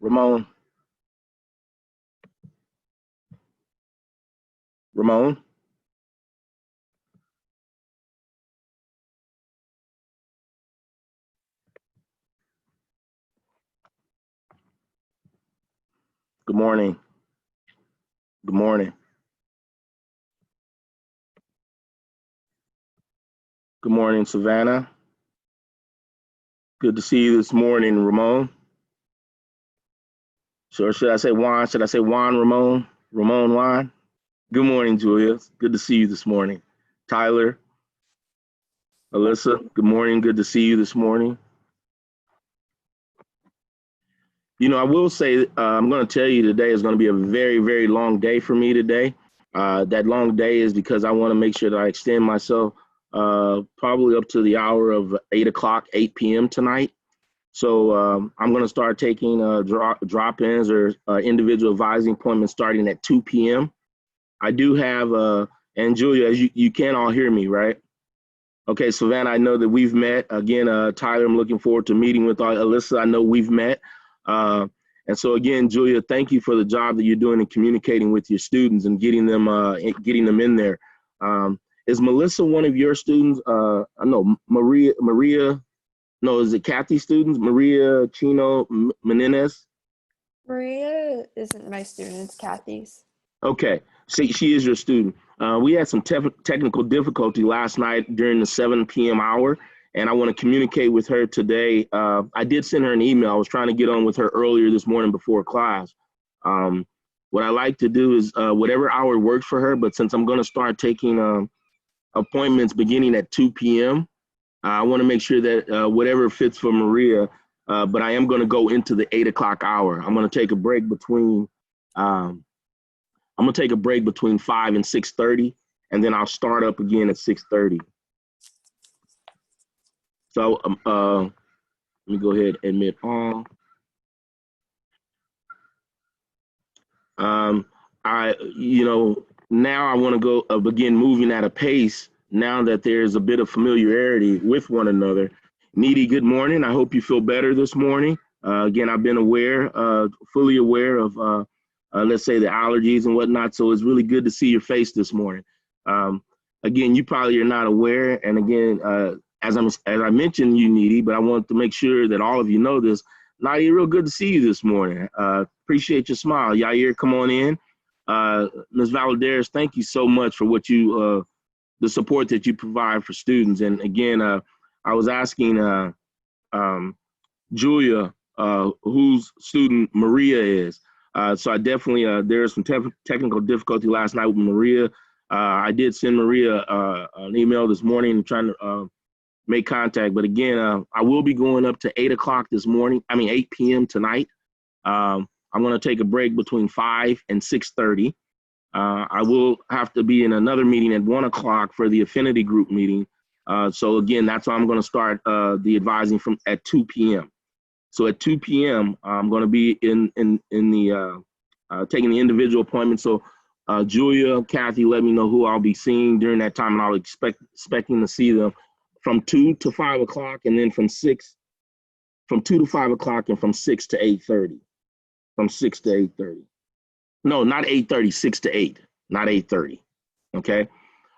Ramon. Ramon. Good morning. Good morning. Good morning, Savannah. Good to see you this morning, Ramon. So should I say Juan? Should I say Juan Ramon? Ramon Juan? Good morning, Julia. Good to see you this morning. Tyler, Alyssa, good morning. Good to see you this morning. You know, I will say, I'm going to tell you today is going to be a very, very long day for me today. That long day is because I want to make sure that I extend myself probably up to the hour of 8 o'clock, 8 p.m. tonight. So I'm going to start taking drop-ins or individual advising appointments starting at 2 p.m. I do have, and Julia, as you can all hear me, right? Okay, Savannah, I know that we've met. Again, Tyler, I'm looking forward to meeting with Alyssa. I know we've met. And so again, Julia, thank you for the job that you're doing in communicating with your students and getting them in there. Is Melissa one of your students? No, Maria. No, is it Kathy's students? Maria Chino Menendez? Maria isn't my student, it's Kathy's. Okay, she is your student. We had some technical difficulty last night during the 7 p.m. hour, and I want to communicate with her today. I did send her an email. I was trying to get on with her earlier this morning before class. What I like to do is whatever hour works for her, but since I'm going to start taking appointments beginning at 2 p.m., I want to make sure that whatever fits for Maria, but I am going to go into the 8 o'clock hour. I'm going to take a break between 5 and 6:30, and then I'll start up again at 6:30. So let me go ahead and admit all. Now I want to go begin moving at a pace now that there's a bit of familiarity with one another. Needy, good morning. I hope you feel better this morning. Again, I've been fully aware of, let's say, the allergies and whatnot, so it's really good to see your face this morning. Again, you probably are not aware, and again, as I mentioned you, Needy, but I want to make sure that all of you know this. Nadia, real good to see you this morning. Appreciate your smile. Yair, come on in. Ms. Valadares, thank you so much for what the support that you provide for students. And again, I was asking Julia whose student Maria is. So I definitely, there was some technical difficulty last night with Maria. I did send Maria an email this morning trying to make contact. But again, I will be going up to 8 o'clock this morning, 8 p.m. tonight. I'm going to take a break between 5 and 6:30. I will have to be in another meeting at 1 o'clock for the affinity group meeting. So again, that's why I'm going to start the advising at 2 p.m. So at 2 p.m., I'm going to be in the taking the individual appointments. So Julia, Kathy, let me know who I'll be seeing during that time, and I'll expecting to see them from 2 to 5 o'clock, and then from 2 to 5 o'clock, and from 6 to 8:30. From 6 to 8:30. No, not 8:30, 6 to 8, not 8:30. Okay.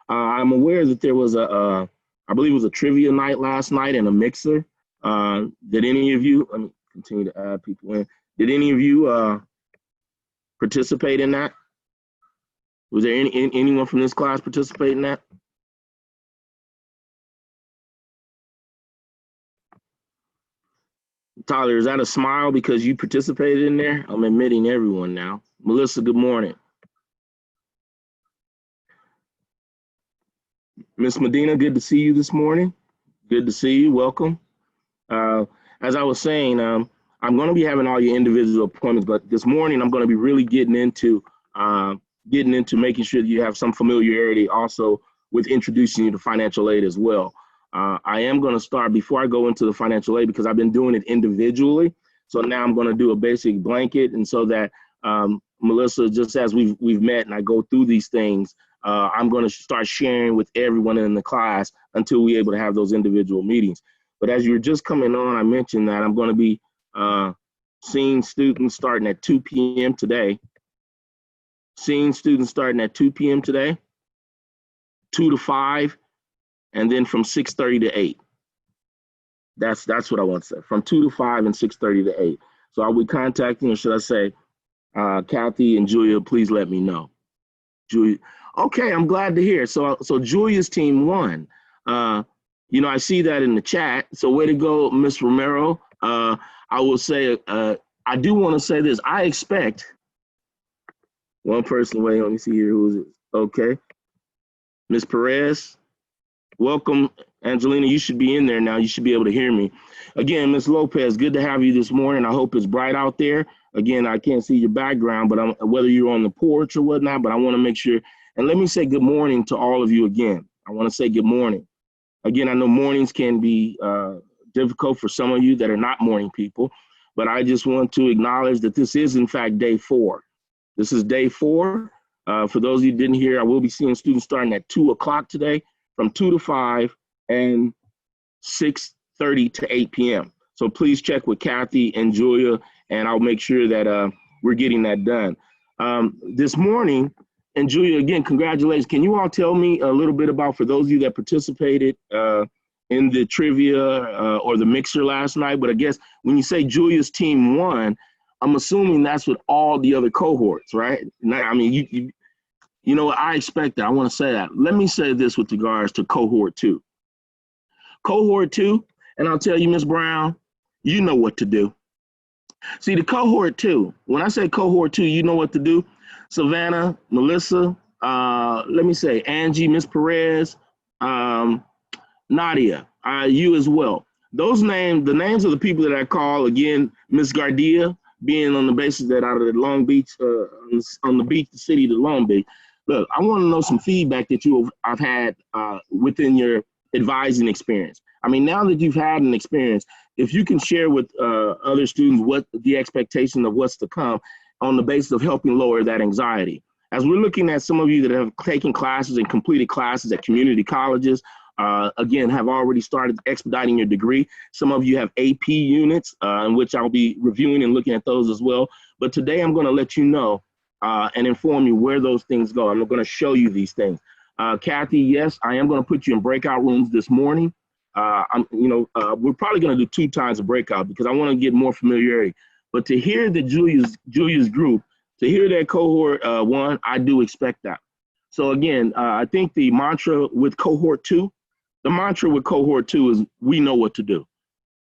I'm aware that there was I believe it was a trivia night last night and a mixer. Did any of you, let me continue to add people in. Did any of you participate in that? Was there anyone from this class participate in that? Tyler, is that a smile because you participated in there? I'm admitting everyone now. Melissa, good morning. Miss Medina, good to see you this morning. Good to see you. Welcome. As I was saying, I'm going to be having all your individual appointments, but this morning I'm going to be really getting into making sure that you have some familiarity also with introducing you to financial aid as well. I am going to start before I go into the financial aid because I've been doing it individually. So now I'm going to do a basic blanket, and so that Melissa, just as we've met and I go through these things, I'm going to start sharing with everyone in the class until we're able to have those individual meetings. But as you were just coming on, I mentioned that I'm going to be Seeing students starting at 2 p.m. today. Seeing students starting at 2 p.m. today, 2 to 5, and then from 6:30 to 8. That's what I want to say. From 2 to 5 and 6:30 to 8. So are we contacting, or should I say, Kathy and Julia, please let me know. Julia, okay, I'm glad to hear. So Julia's team won. I see that in the chat. So way to go, Miss Romero. I will say, I do want to say this. I expect one person waiting. Let me see here. Who is it? Okay, Miss Perez. Welcome, Angelina. You should be in there now. You should be able to hear me. Again, Miss Lopez, good to have you this morning. I hope it's bright out there. Again, I can't see your background, but whether you're on the porch or whatnot, but I want to make sure. And let me say good morning to all of you again. I want to say good morning. Again, I know mornings can be difficult for some of you that are not morning people, but I just want to acknowledge that this is, in fact, day 4. This is day 4. For those of you who didn't hear, I will be seeing students starting at 2 o'clock today, from 2 to 5 and 6:30 to 8 p.m. So please check with Kathy and Julia, and I'll make sure that we're getting that done. This morning, and Julia, again, congratulations. Can you all tell me a little bit about, for those of you that participated in the trivia or the mixer last night, but I guess when you say Julia's team won, I'm assuming that's with all the other cohorts, right? I mean, you know what, I expect that. I want to say that. Let me say this with regards to Cohort 2. Cohort 2, and I'll tell you, Ms. Brown, you know what to do. See, the Cohort 2, when I say Cohort 2, you know what to do. Savannah, Melissa, let me say, Angie, Ms. Perez, Nadia, you as well. Those names, the names of the people that I call, again, Ms. Gardia, being on the basis that out of the Long Beach, on the beach, the city of Long Beach. Look, I want to know some feedback that I've had within your advising experience. I mean, now that you've had an experience, if you can share with other students what the expectation of what's to come on the basis of helping lower that anxiety. As we're looking at some of you that have taken classes and completed classes at community colleges, again, have already started expediting your degree. Some of you have AP units, in which I'll be reviewing and looking at those as well. But today I'm going to let you know and inform you where those things go. I'm going to show you these things. Kathy, yes, I am going to put you in breakout rooms this morning. We're probably going to do 2 times a breakout because I want to get more familiarity. But to hear that Julia's group, to hear that Cohort 1, I do expect that. So again, I think the mantra with Cohort 2 is we know what to do.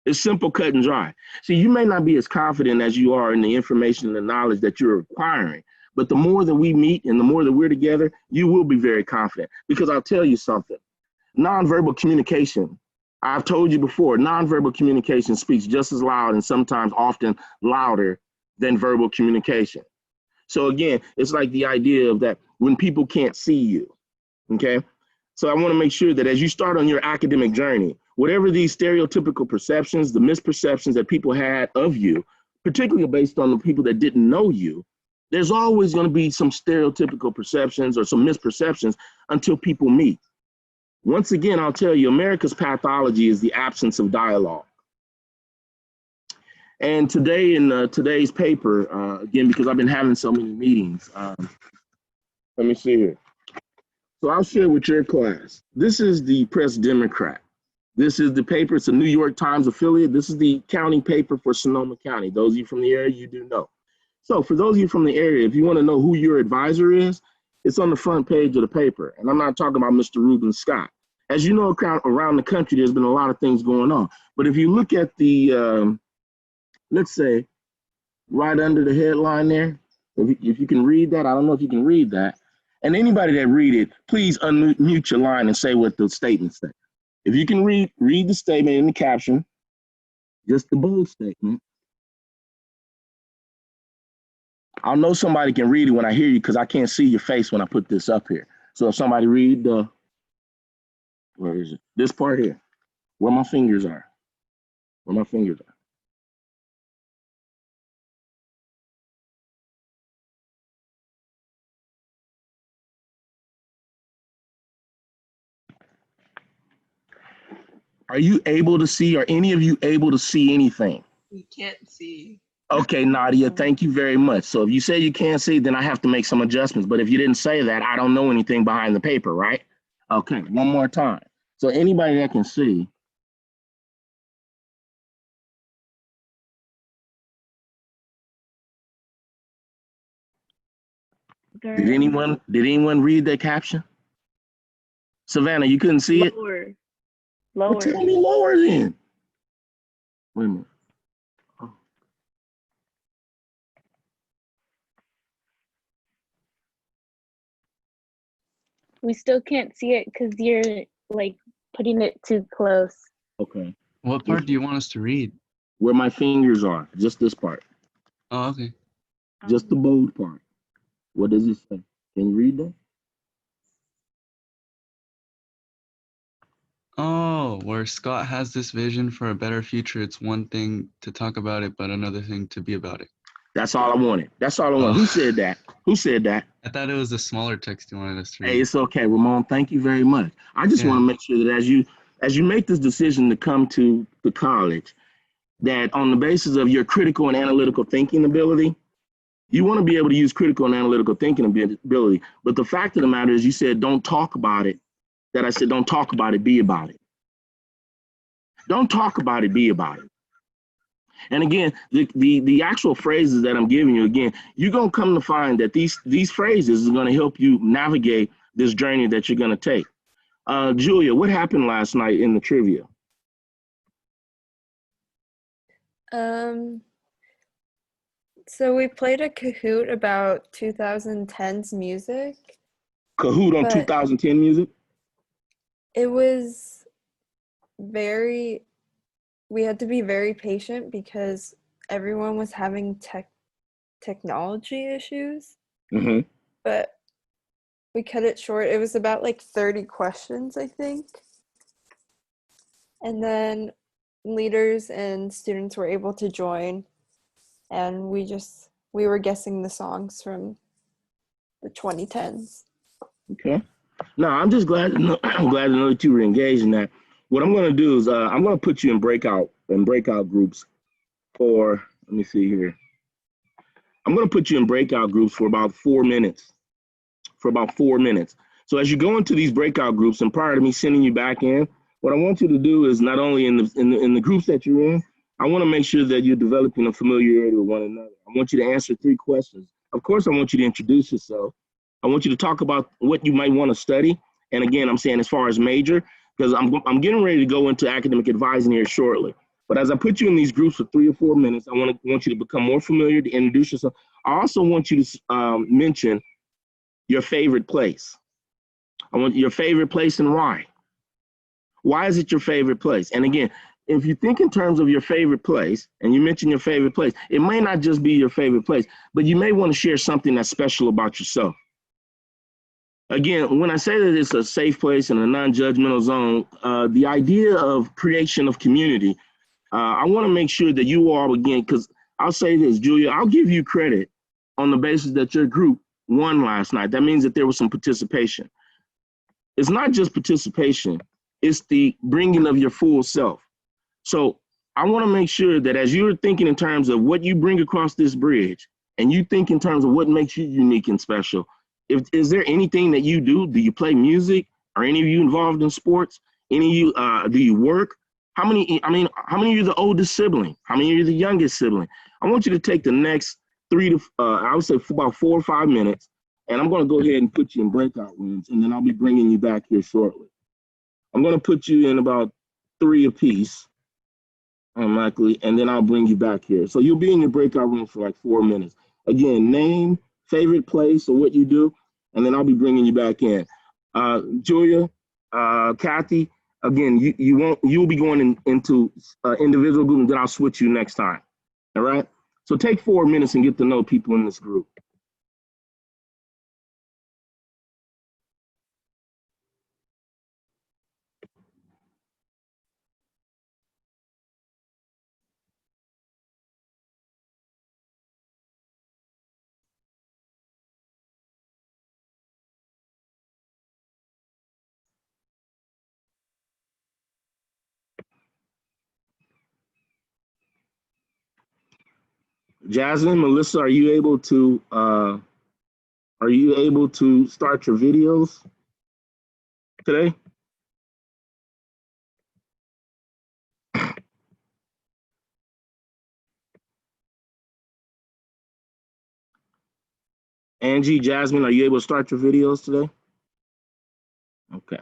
It's simple, cut and dry. See, you may not be as confident as you are in the information and the knowledge that you're acquiring, but the more that we meet and the more that we're together, you will be very confident. Because I'll tell you something, nonverbal communication, I've told you before, nonverbal communication speaks just as loud and sometimes often louder than verbal communication. So again, it's like the idea of that when people can't see you, okay? So I want to make sure that as you start on your academic journey, whatever these stereotypical perceptions, the misperceptions that people had of you, particularly based on the people that didn't know you, there's always going to be some stereotypical perceptions or some misperceptions until people meet. Once again, I'll tell you, America's pathology is the absence of dialogue. And today in today's paper, again, because I've been having so many meetings, let me see here. So I'll share with your class. This is the Press Democrat. This is the paper. It's a New York Times affiliate. This is the county paper for Sonoma County. Those of you from the area, you do know. So for those of you from the area, if you want to know who your advisor is, it's on the front page of the paper. And I'm not talking about Mr. Reuben Scott. As you know, around the country, there's been a lot of things going on. But if you look at the, let's say, right under the headline there, if you can read that, I don't know if you can read that. And anybody that read it, please unmute your line and say what the statement says. If you can read the statement in the caption, just the bold statement. I'll know somebody can read it when I hear you because I can't see your face when I put this up here. So if somebody read where is it? This part here, where my fingers are, Are you able to see? Are any of you able to see anything? We can't see. Okay, Nadia, thank you very much. So if you say you can't see, then I have to make some adjustments. But if you didn't say that, I don't know anything behind the paper, right? Okay, one more time. So anybody that can see, did anyone read that caption? Savannah, you couldn't see it? Lower. Well, Lower. tell me lower then. Wait a minute. Oh, We still can't see it because you're like putting it too close. okay. What part do you want us to read? Where my fingers are, just this part, Oh, okay. just the bold part. What does it say? Can you read that? Oh, where Scott has this vision for a better future. It's one thing to talk about it, but another thing to be about it. That's all I wanted. That's all I wanted. Oh. Who said that? Who said that? I thought it was a smaller text you wanted us to Hey, read. it's okay, Ramon. Thank you very much. I just want to make sure that as you make this decision to come to the college, that on the basis of your critical and analytical thinking ability, you want to be able to use critical and analytical thinking ability. But the fact of the matter is, you said don't talk about it. That I said don't talk about it, be about it. Don't talk about it, be about it. And again, the actual phrases that I'm giving you, again, you're gonna come to find that these phrases are gonna help you navigate this journey that you're gonna take. Julia, what happened last night in the trivia? So we played a Kahoot about 2010's music, Kahoot on but 2010 music? it was very, we had to be very patient because everyone was having technology issues, Mm-hmm. but we cut it short. It was about like 30 questions, I think. And then leaders and students were able to join, and we were guessing the songs from the 2010s. Okay. No, I'm just glad to know, I'm glad to know that you were engaged in that. What I'm gonna do is I'm gonna put you in breakout groups for, let me see here. I'm gonna put you in breakout groups for about 4 minutes. For about 4 minutes. So as you go into these breakout groups, and prior to me sending you back in, what I want you to do is not only in the groups that you're in, I want to make sure that you're developing a familiarity with one another. I want you to answer 3 questions. Of course, I want you to introduce yourself. I want you to talk about what you might want to study. And again, I'm saying as far as major, because I'm getting ready to go into academic advising here shortly. But as I put you in these groups for 3 or 4 minutes, I want you to become more familiar, to introduce yourself. I also want you to mention your favorite place. I want your favorite place and why. Why is it your favorite place? And again, if you think in terms of your favorite place and you mention your favorite place, it may not just be your favorite place, but you may want to share something that's special about yourself. Again, when I say that it's a safe place and a non-judgmental zone, the idea of creation of community, I want to make sure that you all, again, because I'll say this, Julia, I'll give you credit on the basis that your group won last night. That means that there was some participation. It's not just participation, it's the bringing of your full self. So I want to make sure that as you're thinking in terms of what you bring across this bridge, and you think in terms of what makes you unique and special, is there anything that you do? Do you play music? Are any of you involved in sports? Any of you, do you work? How many of you are the oldest sibling? How many of you are the youngest sibling? I want you to take the next I would say for about 4 or 5 minutes, and I'm going to go ahead and put you in breakout rooms, and then I'll be bringing you back here shortly. I'm going to put you in about 3 apiece, unlikely, and then I'll bring you back here. So you'll be in your breakout room for like 4 minutes. Again, name, favorite place, or what you do, and then I'll be bringing you back in. Julia, Kathy, again, you'll be going into individual group, and then I'll switch you next time. All right. So take 4 minutes and get to know people in this group. Jasmine, Melissa, are you able to start your videos today? Angie, Jasmine, are you able to start your videos today? Okay.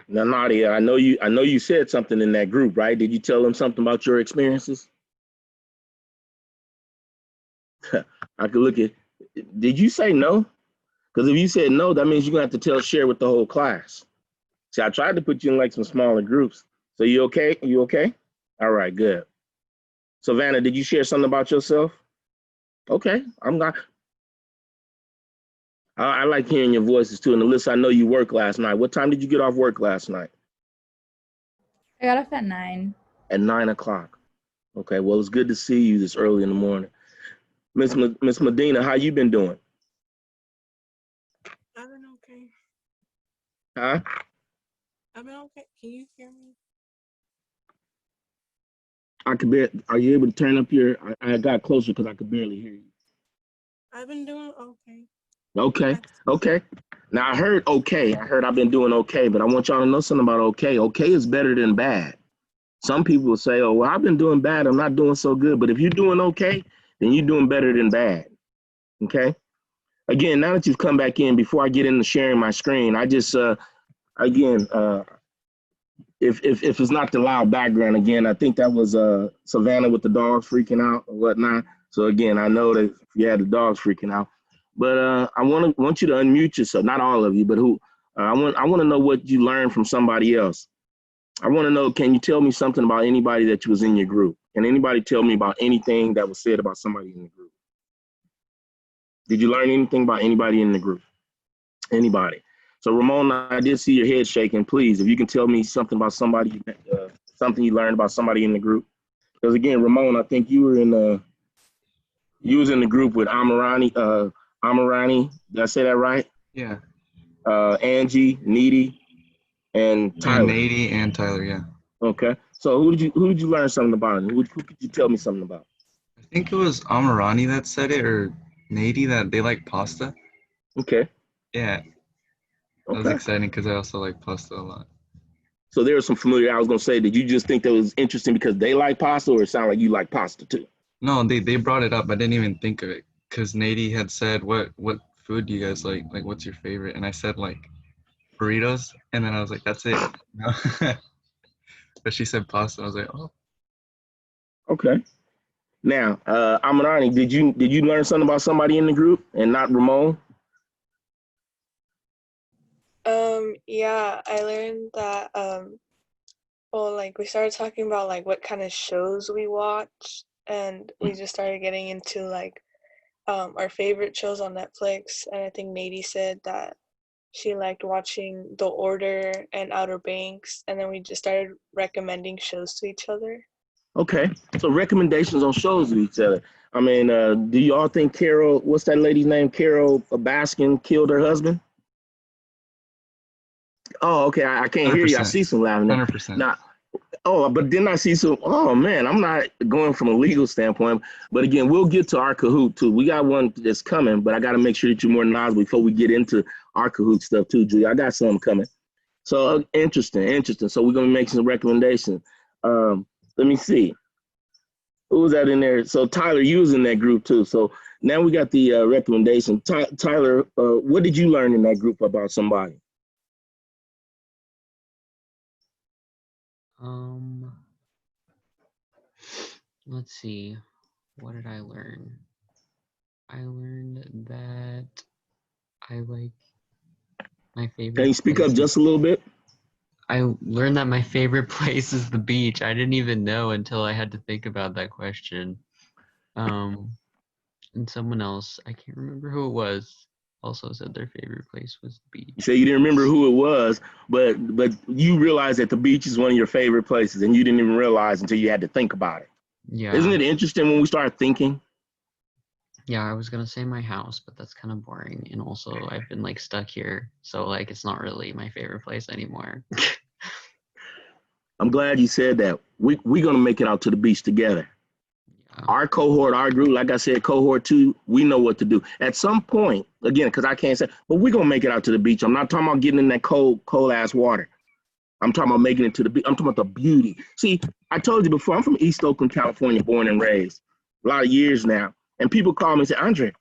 Now, Nadia, I know you said something in that group, right? Did you tell them something about your experiences? I could look at, did you say no? Because if you said no, that means you're gonna have to share with the whole class. See, I tried to put you in like some smaller groups. So you okay? You okay? All right, good. Savannah, did you share something about yourself? Okay, I'm not. I like hearing your voices too. And Alyssa, I know you worked last night. What time did you get off work last night? I got off at 9. At 9 o'clock. Okay, well, it's good to see you this early in the morning. Miss Medina, how you been doing? I've been okay. Huh? I've been okay. Can you hear me? I could bet. Are you able to turn up your? I got closer because I could barely hear you. I've been doing okay. Okay. Okay. Now I heard okay. I heard I've been doing okay, but I want y'all to know something about okay. Okay is better than bad. Some people will say, "Oh, well, I've been doing bad. I'm not doing so good." But if you're doing okay, then you're doing better than bad. Okay. Again, now that you've come back in, before I get into sharing my screen, I just again, if it's not the loud background again, I think that was Savannah with the dogs freaking out or whatnot. So again, I know that you had the dogs freaking out, but I want you to unmute yourself. Not all of you, but who I want to know what you learned from somebody else. I want to know, can you tell me something about anybody that was in your group? Can anybody tell me about anything that was said about somebody in the group? Did you learn anything about anybody in the group? Anybody? So Ramon, I did see your head shaking. Please, if you can tell me something about somebody, something you learned about somebody in the group. Because again, Ramon, I think you was in the group with Amarani. Did I say that right? Yeah. Angie, Needy, and Tyler. And Nady and Tyler, yeah. Okay. So who did you learn something about? And who could you tell me something about? I think it was Amarani that said it, or Nady, that they like pasta. Okay. Yeah. That was Okay. exciting because I also like pasta a lot. So there was some familiar. I was gonna say, did you just think that was interesting because they like pasta, or it sounded like you like pasta too? No, they brought it up. I didn't even think of it because Nady had said, what food do you guys like? Like, what's your favorite? And I said like burritos, and then I was like, that's it. No. But she said pasta. I was like, oh. Okay. Now, Amarani, did you learn something about somebody in the group and not Ramon? Yeah, I learned that well, like we started talking about like what kind of shows we watch, and we just started getting into like our favorite shows on Netflix. And I think Nady said that she liked watching The Order and Outer Banks, and then we just started recommending shows to each other. Okay. So recommendations on shows to each other. I mean, do y'all think Carol, what's that lady's name? Carol Baskin killed her husband? Oh, okay. I can't hear you. I 100%. see some laughing. 100%. Now, but then I see some, oh man, I'm not going from a legal standpoint, but again, we'll get to our Kahoot too. We got one that's coming, but I got to make sure that you're more knowledgeable before we get into our Kahoot stuff too, Julia. I got some coming. So interesting. So we're going to make some recommendations. Let me see. Who was that in there? So Tyler, you was in that group too. So now we got the recommendation. Tyler, what did you learn in that group about somebody? Let's see. What did I learn? I learned that I like my favorite. Can you speak up just a little bit? I learned that my favorite place is the beach. I didn't even know until I had to think about that question. And someone else, I can't remember who it was, also said their favorite place was the beach. You say you didn't remember who it was, but you realized that the beach is one of your favorite places, and you didn't even realize until you had to think about it. Yeah. Isn't it interesting when we start thinking? Yeah, I was gonna say my house, but that's kind of boring. And also, I've been like stuck here, so like it's not really my favorite place anymore. I'm glad you said that. We're gonna make it out to the beach together. Yeah. Our cohort, our group, like I said, cohort 2, we know what to do. At some point, again, because I can't say, but we're gonna make it out to the beach. I'm not talking about getting in that cold ass water. I'm talking about making it to the beach. I'm talking about the beauty. See, I told you before, I'm from East Oakland, California, born and raised. A lot of years now. And people call me and say, Andre,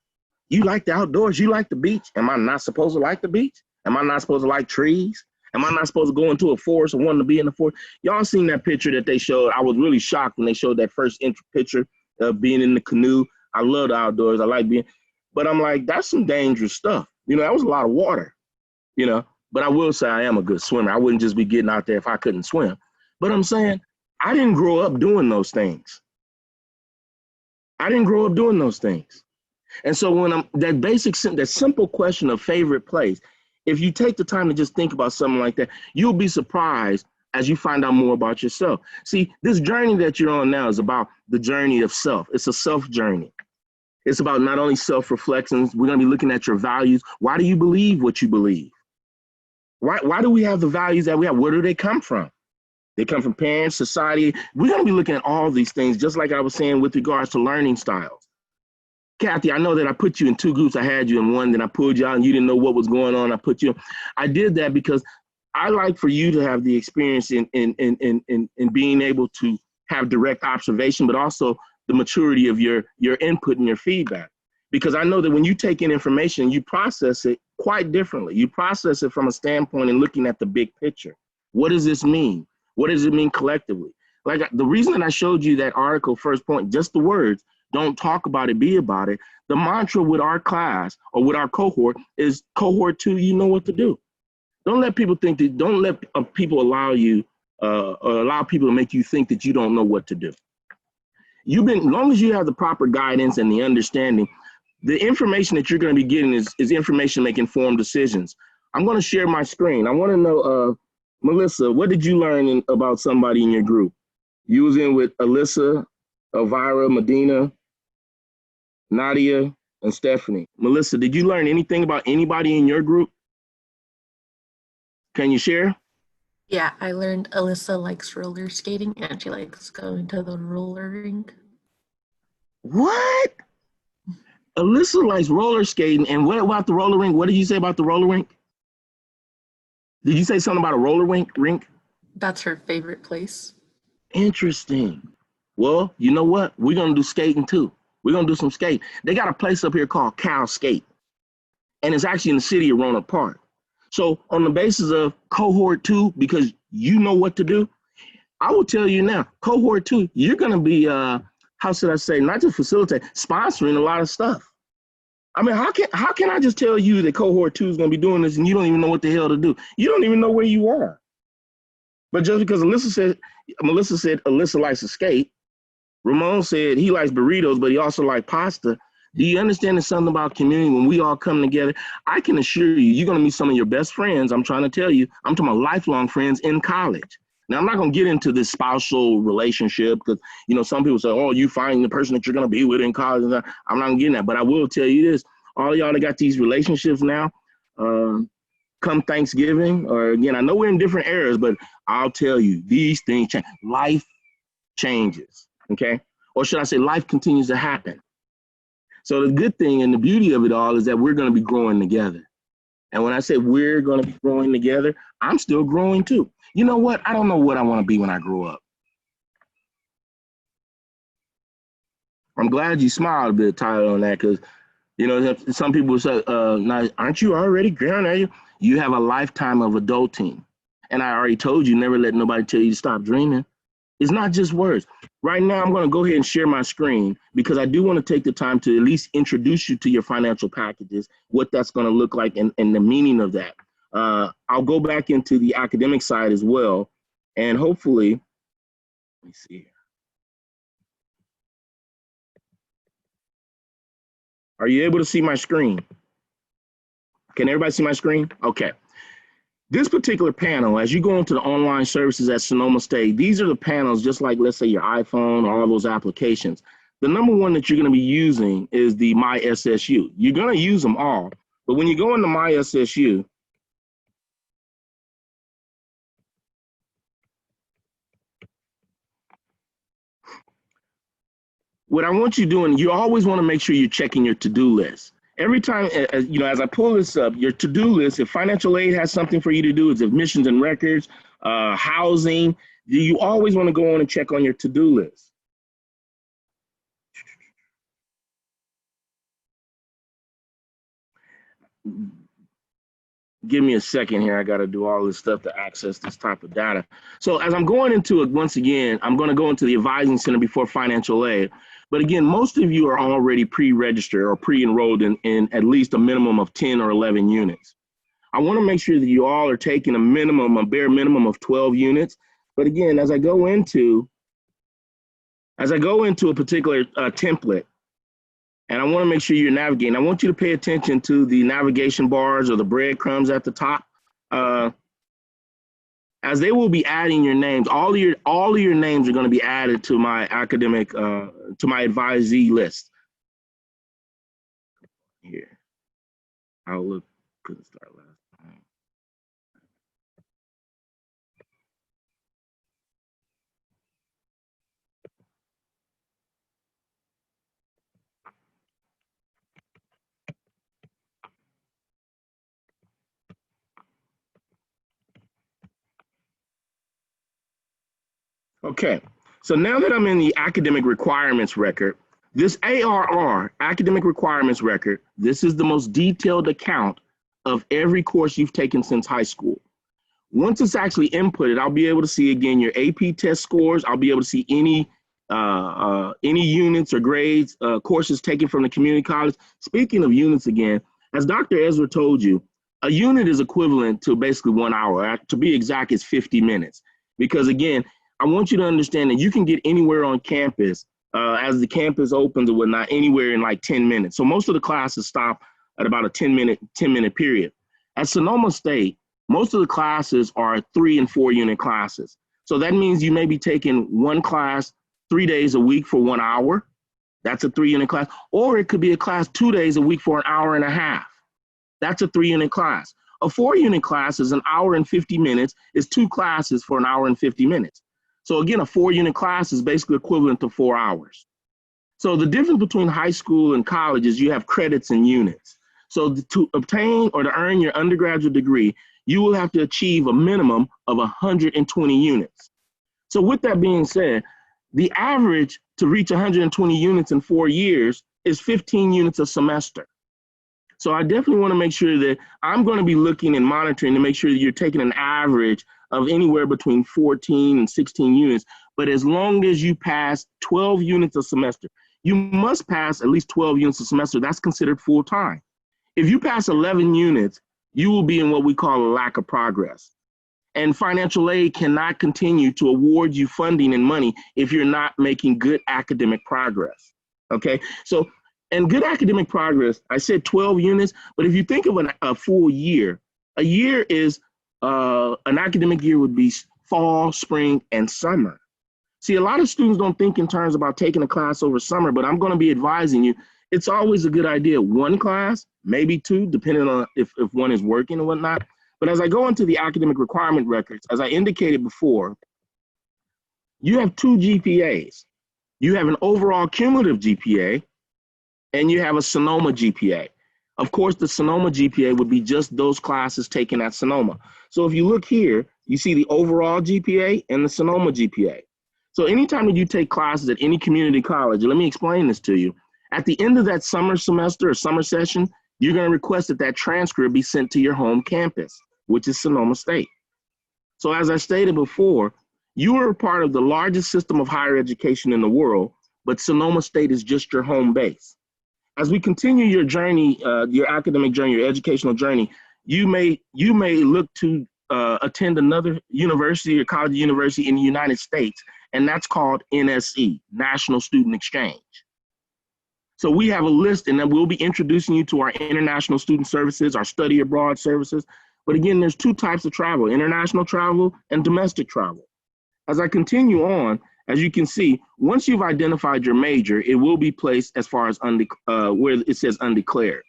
you like the outdoors, you like the beach. Am I not supposed to like the beach? Am I not supposed to like trees? Am I not supposed to go into a forest or wanting to be in the forest? Y'all seen that picture that they showed? I was really shocked when they showed that first picture of being in the canoe. I love the outdoors. I like being, but I'm like, that's some dangerous stuff. You know, that was a lot of water, you know, but I will say I am a good swimmer. I wouldn't just be getting out there if I couldn't swim. But I'm saying I didn't grow up doing those things. I didn't grow up doing those things. And so when I'm that simple question of favorite place, if you take the time to just think about something like that, you'll be surprised as you find out more about yourself. See, this journey that you're on now is about the journey of self. It's a self journey. It's about not only self-reflections, we're going to be looking at your values. Why do you believe what you believe? Why do we have the values that we have? Where do they come from? They come from parents, society. We're going to be looking at all these things, just like I was saying with regards to learning styles. Kathy, I know that I put you in two groups. I had you in one, then I pulled you out and you didn't know what was going on. I did that because I like for you to have the experience in being able to have direct observation, but also the maturity of your input and your feedback. Because I know that when you take in information, you process it quite differently. You process it from a standpoint and looking at the big picture. What does this mean? What does it mean collectively? Like the reason that I showed you that article, first point, just the words, don't talk about it, be about it. The mantra with our class or with our cohort is cohort 2, you know what to do. Don't let people think that, don't let people allow you or allow people to make you think that you don't know what to do. As long as you have the proper guidance and the understanding, the information that you're going to be getting is information to make informed decisions. I'm going to share my screen. I want to know, Melissa, what did you learn about somebody in your group? You was in with Alyssa, Elvira, Medina, Nadia, and Stephanie. Melissa, did you learn anything about anybody in your group? Can you share? Yeah, I learned Alyssa likes roller skating and she likes going to the roller rink. What? Alyssa likes roller skating, and what about the roller rink? What did you say about the roller rink? Did you say something about a roller rink? That's her favorite place. Interesting. Well, you know what? We're going to do skating too. We're going to do some skating. They got a place up here called Cal Skate, and it's actually in the city of Roanoke Park. So on the basis of cohort 2, because you know what to do, I will tell you now, cohort 2, you're going to be, how should I say, not just facilitate, sponsoring a lot of stuff. I mean, how can I just tell you that cohort 2 is going to be doing this and you don't even know what the hell to do? You don't even know where you are. But just because Melissa said Alyssa likes to skate, Ramon said he likes burritos, but he also likes pasta. Do you understand there's something about community when we all come together? I can assure you, you're going to meet some of your best friends. I'm trying to tell you, I'm talking about lifelong friends in college. Now, I'm not going to get into this spousal relationship because, you know, some people say, oh, you find the person that you're going to be with in college. I'm not getting that. But I will tell you this. All of y'all that got these relationships now, come Thanksgiving, or again, I know we're in different eras, but I'll tell you, these things change. Life changes, okay? Or should I say life continues to happen. So the good thing and the beauty of it all is that we're going to be growing together. And when I say we're going to be growing together, I'm still growing too. You know what? I don't know what I want to be when I grow up. I'm glad you smiled a bit, Tyler, on that, because, you know, some people say, now, aren't you already grown? You have a lifetime of adulting. And I already told you, never let nobody tell you to stop dreaming. It's not just words. Right now, I'm going to go ahead and share my screen because I do want to take the time to at least introduce you to your financial packages, what that's going to look like and the meaning of that. I'll go back into the academic side as well. And hopefully, let me see here. Are you able to see my screen? Can everybody see my screen? Okay. This particular panel, as you go into the online services at Sonoma State, these are the panels, just like, let's say, your iPhone, all those applications. The number one that you're going to be using is the My SSU. You're going to use them all, but when you go into My SSU, what I want you doing, you always want to make sure you're checking your to-do list. Every time, you know, as I pull this up, your to-do list, if financial aid has something for you to do, it's admissions and records, housing, you always want to go on and check on your to-do list. give me a second here. I got to do all this stuff to access this type of data. So as I'm going into it, once again, I'm going to go into the advising center before financial aid. But again, most of you are already pre-registered or pre-enrolled in at least a minimum of 10 or 11 units. I want to make sure that you all are taking a bare minimum of 12 units. But again, as I go into a particular template, and I want to make sure you're navigating, I want you to pay attention to the navigation bars or the breadcrumbs at the top. As they will be adding your names, all of your names are going to be added to my academic, to my advisee list. Here, Outlook couldn't start last time. Okay, so now that I'm in the academic requirements record, this ARR, academic requirements record, this is the most detailed account of every course you've taken since high school. Once it's actually inputted, I'll be able to see again your AP test scores. I'll be able to see any units or grades, courses taken from the community college. Speaking of units again, as Dr. Ezra told you, a unit is equivalent to basically 1 hour. To be exact, it's 50 minutes. Because again, I want you to understand that you can get anywhere on campus as the campus opens or whatnot, anywhere in like 10 minutes. So most of the classes stop at about a 10-minute period. At Sonoma State, most of the classes are 3 and 4 unit classes. So that means you may be taking one class 3 days a week for 1 hour. That's a 3-unit class. Or it could be a class 2 days a week for an hour and a half. That's a 3-unit class. A 4-unit class is an hour and 50 minutes, is 2 classes for an hour and 50 minutes. So again, a 4-unit class is basically equivalent to 4 hours. So the difference between high school and college is you have credits and units. So to obtain or to earn your undergraduate degree, you will have to achieve a minimum of 120 units. So with that being said, the average to reach 120 units in 4 years is 15 units a semester. So I definitely want to make sure that I'm going to be looking and monitoring to make sure that you're taking an average of anywhere between 14 and 16 units. But as long as you pass 12 units a semester, you must pass at least 12 units a semester. That's considered full time. If you pass 11 units, you will be in what we call a lack of progress. And financial aid cannot continue to award you funding and money if you're not making good academic progress. Okay, so, and good academic progress, I said 12 units, but if you think of a full year, a year is, an academic year would be fall, spring, and summer. See, a lot of students don't think in terms about taking a class over summer, but I'm going to be advising you, it's always a good idea. 1 class, maybe 2, depending on if one is working or whatnot. But as I go into the academic requirement records, as I indicated before, you have 2 GPAs. You have an overall cumulative GPA, and you have a Sonoma GPA. Of course, the Sonoma GPA would be just those classes taken at Sonoma. So if you look here, you see the overall GPA and the Sonoma GPA. So anytime that you take classes at any community college, let me explain this to you. At the end of that summer semester or summer session, you're going to request that that transcript be sent to your home campus, which is Sonoma State. So as I stated before, you are a part of the largest system of higher education in the world, but Sonoma State is just your home base. As we continue your journey, your academic journey, your educational journey, you may look to attend another university or college university in the United States, and that's called NSE, National Student Exchange. So we have a list, and then we'll be introducing you to our international student services, our study abroad services. But again, there's 2 types of travel, international travel and domestic travel. As I continue on, as you can see, once you've identified your major, it will be placed as far as where it says undeclared.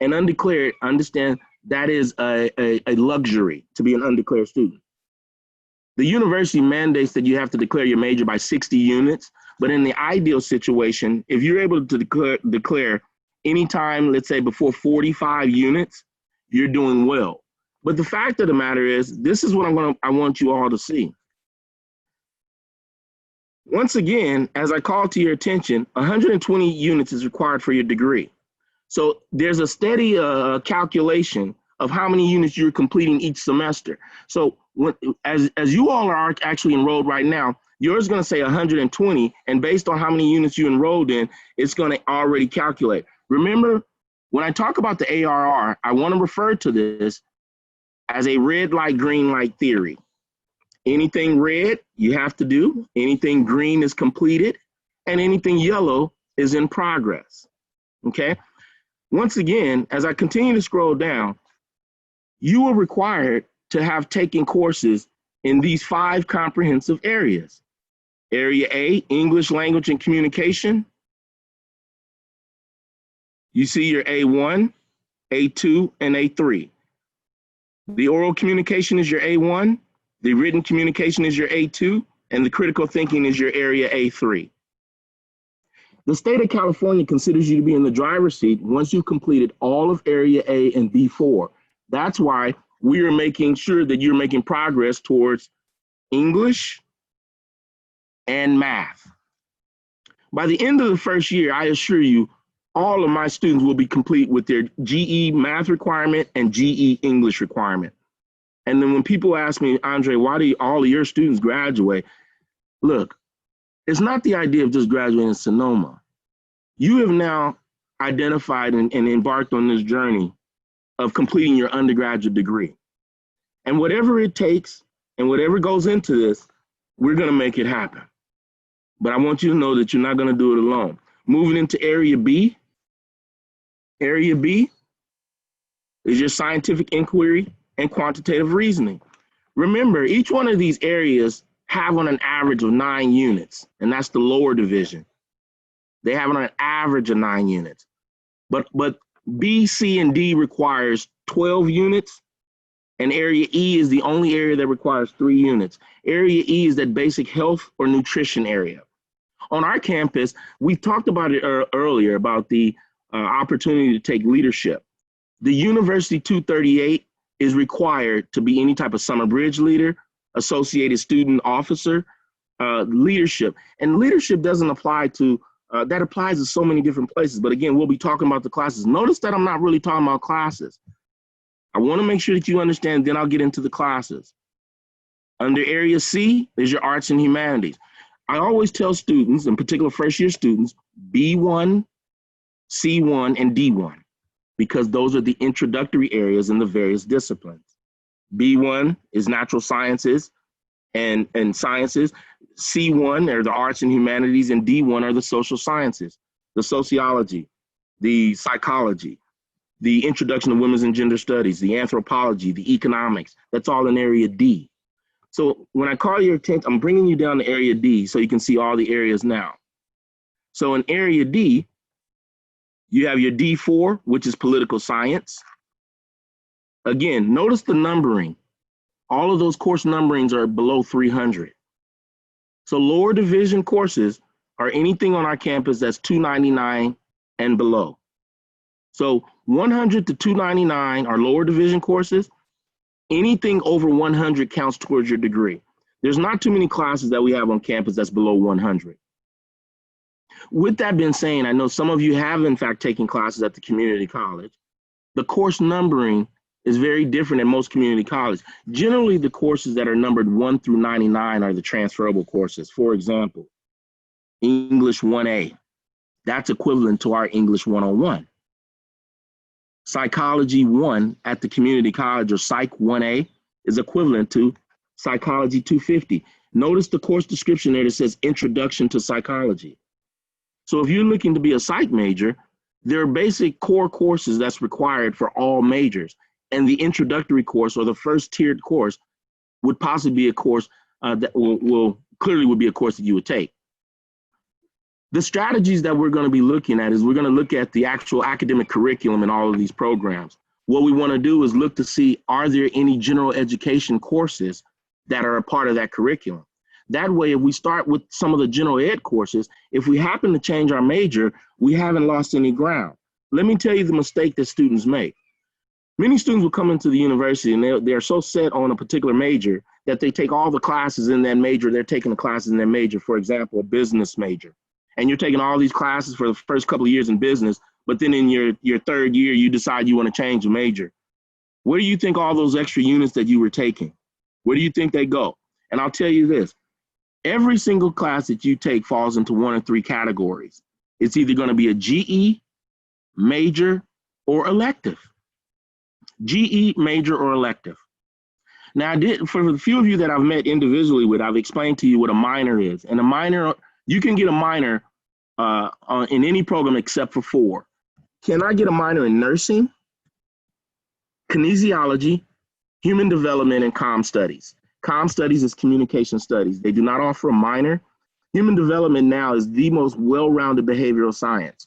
And undeclared, understand that is a luxury to be an undeclared student. The university mandates that you have to declare your major by 60 units, but in the ideal situation, if you're able to declare anytime, let's say before 45 units, you're doing well. But the fact of the matter is, this is what I want you all to see. Once again, as I call to your attention, 120 units is required for your degree. So there's a steady calculation of how many units you're completing each semester. So as you all are actually enrolled right now, yours is going to say 120, and based on how many units you enrolled in, it's going to already calculate. Remember, when I talk about the ARR, I want to refer to this as a red light, green light theory. Anything red, you have to do. Anything green is completed, and anything yellow is in progress, okay? Once again, as I continue to scroll down, you are required to have taken courses in these 5 comprehensive areas. Area A, English language and communication. You see your A1, A2, and A3. The oral communication is your A1, the written communication is your A2, and the critical thinking is your area A3. The state of California considers you to be in the driver's seat once you've completed all of area A and B4. That's why we are making sure that you're making progress towards English and math. By the end of the first year, I assure you, all of my students will be complete with their GE math requirement and GE English requirement. And then when people ask me, Andre, why do all of your students graduate? Look, it's not the idea of just graduating Sonoma. You have now identified and embarked on this journey of completing your undergraduate degree. And whatever it takes and whatever goes into this, we're going to make it happen. But I want you to know that you're not going to do it alone. Moving into area B. Area B is your scientific inquiry and quantitative reasoning. Remember, each one of these areas have on an average of 9 units, and that's the lower division. They have on an average of 9 units. But B, C, and D requires 12 units, and area E is the only area that requires 3 units. Area E is that basic health or nutrition area. On our campus, we talked about it earlier about the opportunity to take leadership. The University 238 is required to be any type of summer bridge leader, associated student officer, leadership. And leadership doesn't apply to, that applies to so many different places. But again, we'll be talking about the classes. Notice that I'm not really talking about classes. I want to make sure that you understand, then I'll get into the classes. Under area C is your arts and humanities. I always tell students, in particular first year students, B1, C1, and D1, because those are the introductory areas in the various disciplines. B1 is natural sciences and sciences. C1 are the arts and humanities, and D1 are the social sciences, the sociology, the psychology, the introduction of women's and gender studies, the anthropology, the economics. That's all in area D. So when I call your attention, I'm bringing you down to area D so you can see all the areas now. So in area D, you have your D4, which is political science. Again, notice the numbering. All of those course numberings are below 300. So lower division courses are anything on our campus that's 299 and below. So 100 to 299 are lower division courses. Anything over 100 counts towards your degree. There's not too many classes that we have on campus that's below 100. With that being said, I know some of you have in fact taken classes at the community college. The course numbering is very different in most community colleges. Generally, the courses that are numbered 1 through 99 are the transferable courses. For example, English 1A, that's equivalent to our English 101. Psychology 1 at the community college, or Psych 1A, is equivalent to Psychology 250. Notice the course description there that says Introduction to Psychology. So if you're looking to be a psych major, there are basic core courses that's required for all majors. And the introductory course, or the first tiered course, would possibly be a course that clearly would be a course that you would take. The strategies that we're going to be looking at is we're going to look at the actual academic curriculum in all of these programs. What we want to do is look to see, are there any general education courses that are a part of that curriculum? That way, if we start with some of the general ed courses, if we happen to change our major, we haven't lost any ground. Let me tell you the mistake that students make. Many students will come into the university and they're so set on a particular major that they take all the classes in that major. They're taking the classes in their major, for example, a business major. And you're taking all these classes for the first couple of years in business, but then in your third year, you decide you want to change a major. Where do you think all those extra units that you were taking, where do you think they go? And I'll tell you this, every single class that you take falls into one of three categories. It's either going to be a GE, major, or elective. GE, major, or elective. Now, for the few of you that I've met individually with, I've explained to you what a minor is. And a minor, you can get a minor in any program except for 4. Can I get a minor in nursing, kinesiology, human development, and comm studies? Comm studies is communication studies. They do not offer a minor. Human development now is the most well-rounded behavioral science.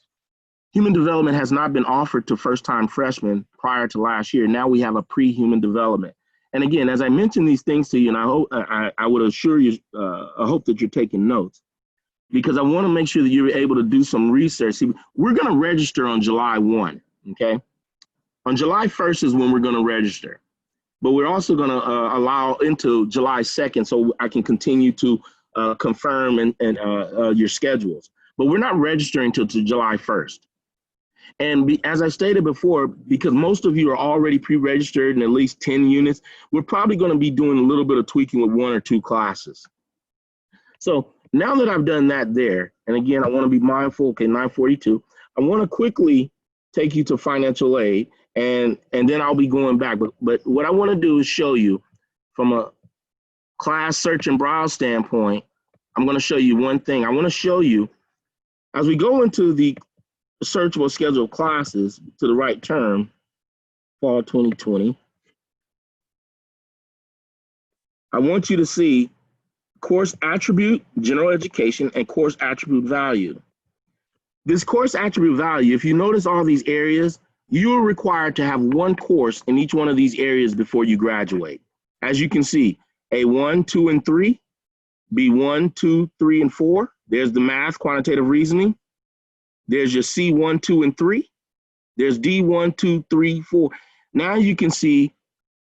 Human development has not been offered to first-time freshmen prior to last year. Now we have a pre-human development. And again, as I mention these things to you, and I hope I would assure you, I hope that you're taking notes, because I want to make sure that you're able to do some research. See, we're going to register on July 1, okay? On July 1st is when we're going to register, but we're also going to allow into July 2nd so I can continue to confirm your schedules. But we're not registering until July 1st. And as I stated before, because most of you are already pre-registered in at least 10 units, we're probably going to be doing a little bit of tweaking with 1 or 2 classes. So now that I've done that there, and again, I want to be mindful, okay, 9:42, I want to quickly take you to financial aid, and then I'll be going back. But what I want to do is show you from a class search and browse standpoint, I'm going to show you one thing. I want to show you, as we go into the searchable schedule of classes to the right term, fall 2020, I want you to see course attribute, general education, and course attribute value. This course attribute value, if you notice all these areas, you are required to have 1 course in each one of these areas before you graduate. As you can see, A1, 2, and 3, B1, 2, 3, and 4. There's the math, quantitative reasoning. There's your C1, 2, and 3. There's D1, 2, 3, 4. Now you can see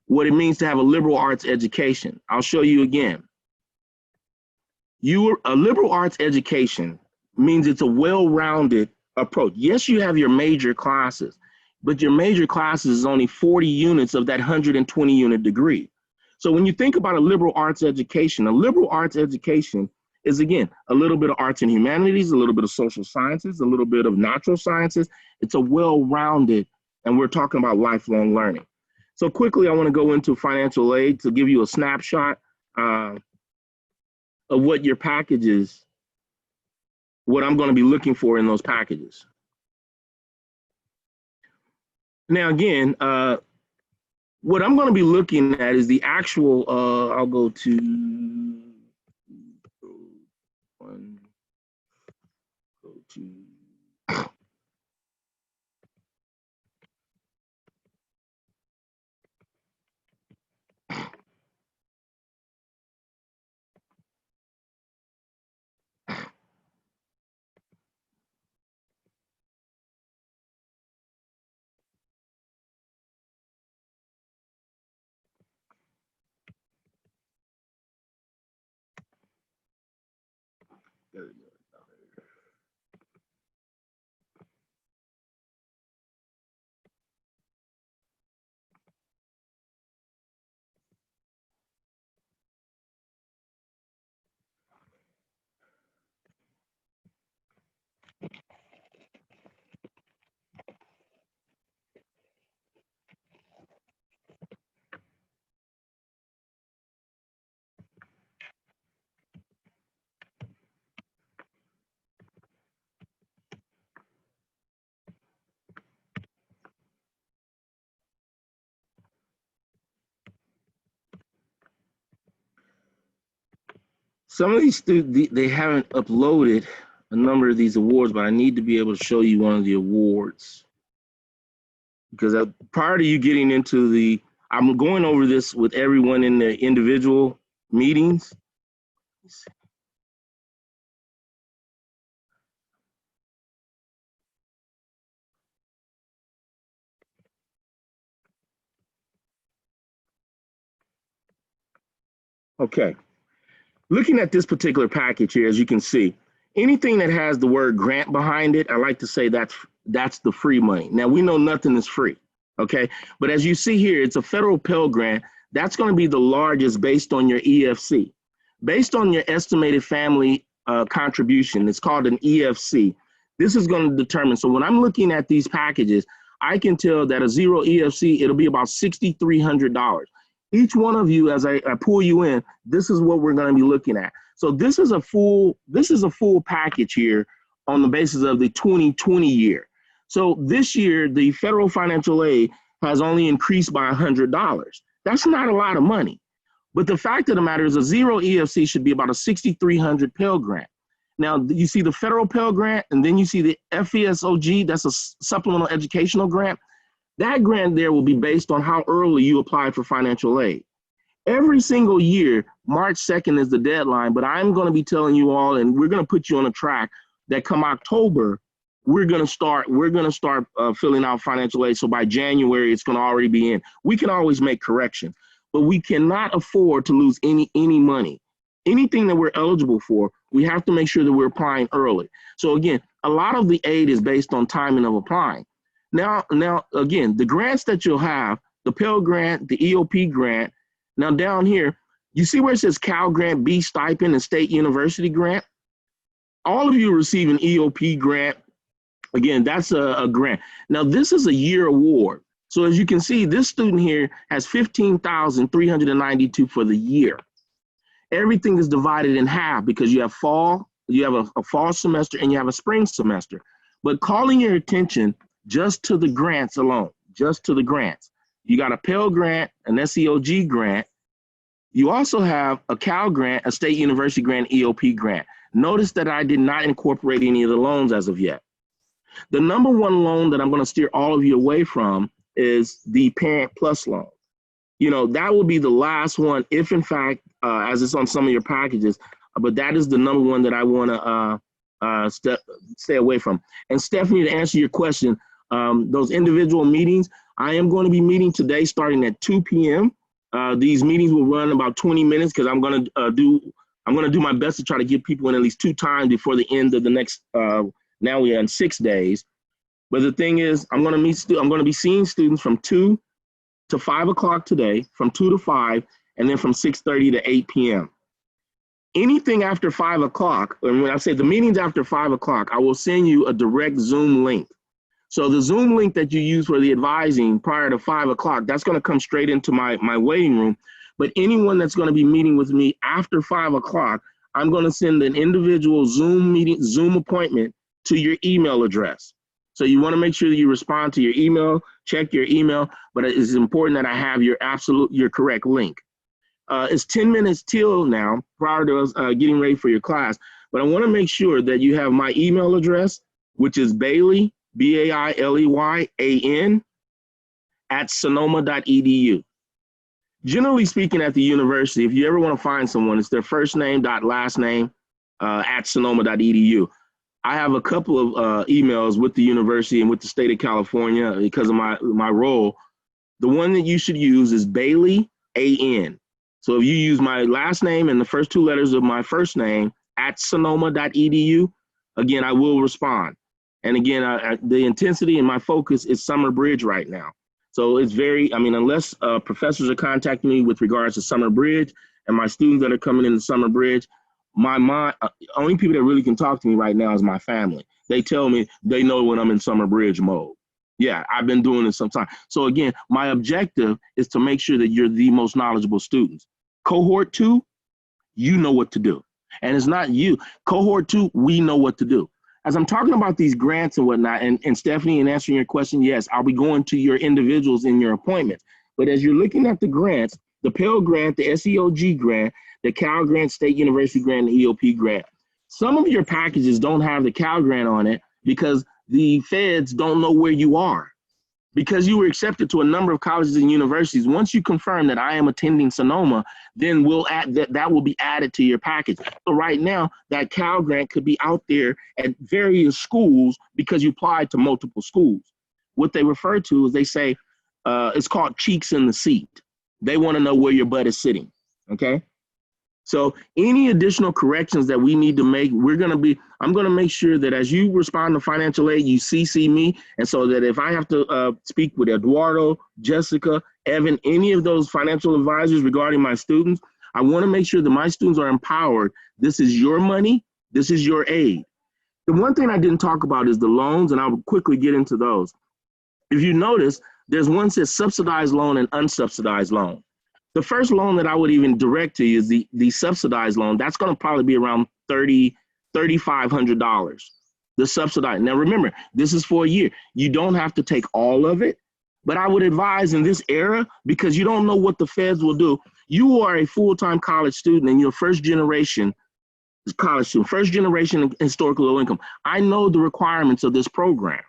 what it means to have a liberal arts education. I'll show you again. A liberal arts education means it's a well-rounded approach. Yes, you have your major classes, but your major classes is only 40 units of that 120 unit degree. So when you think about a liberal arts education is, again, a little bit of arts and humanities, a little bit of social sciences, a little bit of natural sciences. It's a well-rounded, and we're talking about lifelong learning. So quickly, I want to go into financial aid to give you a snapshot of what your packages, what I'm going to be looking for in those packages. Now, again, what I'm going to be looking at is the actual, I'll go to one, go to, there we go. Some of these students, they haven't uploaded a number of these awards, but I need to be able to show you one of the awards. Because prior to you getting into I'm going over this with everyone in their individual meetings. Okay. Looking at this particular package here, as you can see, anything that has the word grant behind it, I like to say that's the free money. Now, we know nothing is free. okay? But as you see here, it's a federal Pell Grant. That's going to be the largest based on your EFC. Based on your estimated family contribution, it's called an EFC. This is going to determine, so when I'm looking at these packages, I can tell that a zero EFC, it'll be about $6,300. Each one of you, as I pull you in, this is what we're going to be looking at. So this is a full package here on the basis of the 2020 year. So this year, the federal financial aid has only increased by $100. That's not a lot of money. But the fact of the matter is a zero EFC should be about a 6,300 Pell Grant. Now, you see the federal Pell Grant, and then you see the FESOG, that's a supplemental educational grant. That grant there will be based on how early you apply for financial aid. Every single year, March 2nd is the deadline, but I'm going to be telling you all, and we're going to put you on a track that come October, we're going to start filling out financial aid. So by January, it's going to already be in. We can always make correction, but we cannot afford to lose any money. Anything that we're eligible for, we have to make sure that we're applying early. So again, a lot of the aid is based on timing of applying. Now again, the grants that you'll have, the Pell Grant, the EOP grant. Now down here, you see where it says Cal Grant, B stipend, and State University grant? All of you receive an EOP grant. Again, that's a grant. Now this is a year award. So as you can see, this student here has $15,392 for the year. Everything is divided in half because you have fall, you have a fall semester, and you have a spring semester. But calling your attention just to the grants alone, just to the grants. You got a Pell Grant, an SEOG grant. You also have a Cal Grant, a State University grant, EOP grant. Notice that I did not incorporate any of the loans as of yet. The number one loan that I'm going to steer all of you away from is the Parent Plus loan. You know, that will be the last one if in fact, as it's on some of your packages, but that is the number one that I want to stay away from. And Stephanie, to answer your question, those individual meetings, I am going to be meeting today starting at 2 p.m. These meetings will run about 20 minutes because I'm going to do my best to try to give people in at least 2 times before the end of the next, now we are in 6 days. But the thing is, I'm going to be seeing students from 2 to 5 o'clock today, from 2 to 5, and then from 6:30 to 8 p.m. Anything after 5 o'clock, and when I say the meetings after 5 o'clock, I will send you a direct Zoom link. So the Zoom link that you use for the advising prior to 5 o'clock, that's going to come straight into my waiting room. But anyone that's going to be meeting with me after 5 o'clock, I'm going to send an individual Zoom appointment to your email address. So you want to make sure that you respond to your email, check your email, but it's important that I have your correct link. It's 10 minutes till now, prior to us getting ready for your class, but I want to make sure that you have my email address, which is Bailey, BAILEYAN, @sonoma.edu. Generally speaking, at the university, if you ever want to find someone, it's their first name dot last name @sonoma.edu. I have a couple of emails with the university and with the state of California because of my role. The one that you should use is Bailey AN. So if you use my last name and the first 2 letters of my first name @sonoma.edu, again, I will respond. And again, the intensity and my focus is Summer Bridge right now. So it's unless professors are contacting me with regards to Summer Bridge and my students that are coming into Summer Bridge, only people that really can talk to me right now is my family. They tell me they know when I'm in Summer Bridge mode. Yeah, I've been doing this some time. So again, my objective is to make sure that you're the most knowledgeable students. Cohort 2, you know what to do. And it's not you. Cohort 2, we know what to do. As I'm talking about these grants and whatnot, and Stephanie, in answering your question, yes, I'll be going to your individuals in your appointments. But as you're looking at the grants, the Pell Grant, the SEOG grant, the Cal Grant, State University grant, the EOP grant, some of your packages don't have the Cal Grant on it because the feds don't know where you are. Because you were accepted to a number of colleges and universities, once you confirm that I am attending Sonoma, then we'll add that will be added to your package. So right now, that Cal Grant could be out there at various schools because you applied to multiple schools. What they refer to is they say, it's called cheeks in the seat. They want to know where your butt is sitting, okay? So any additional corrections that we need to make, I'm going to make sure that as you respond to financial aid, you CC me. And so that if I have to speak with Eduardo, Jessica, Evan, any of those financial advisors regarding my students, I want to make sure that my students are empowered. This is your money. This is your aid. The one thing I didn't talk about is the loans, and I'll quickly get into those. If you notice, there's one that says subsidized loan and unsubsidized loan. The first loan that I would even direct to you is the subsidized loan. That's going to probably be around $3,500. The subsidized. Now remember, this is for a year. You don't have to take all of it, but I would advise in this era, because you don't know what the feds will do. You are a full-time college student and you're first generation college student, first generation historically low income. I know the requirements of this program.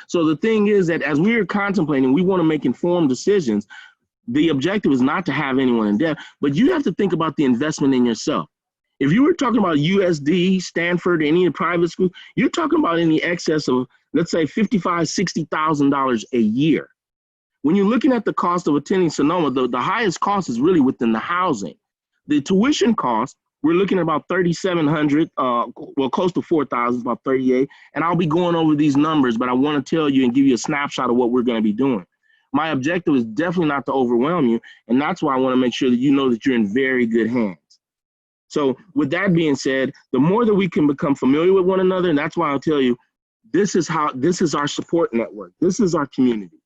So the thing is that as we're contemplating, we want to make informed decisions. The objective is not to have anyone in debt, but you have to think about the investment in yourself. If you were talking about USD, Stanford, any private school, you're talking about in the excess of, let's say, $55,000, $60,000 a year. When you're looking at the cost of attending Sonoma, the highest cost is really within the housing. The tuition cost, we're looking at about $3,700, well, close to $4,000, about $38. And I'll be going over these numbers, but I want to tell you and give you a snapshot of what we're going to be doing. My objective is definitely not to overwhelm you, and that's why I want to make sure that you know that you're in very good hands. So with that being said, the more that we can become familiar with one another, and that's why I'll tell you, this is our support network. This is our community.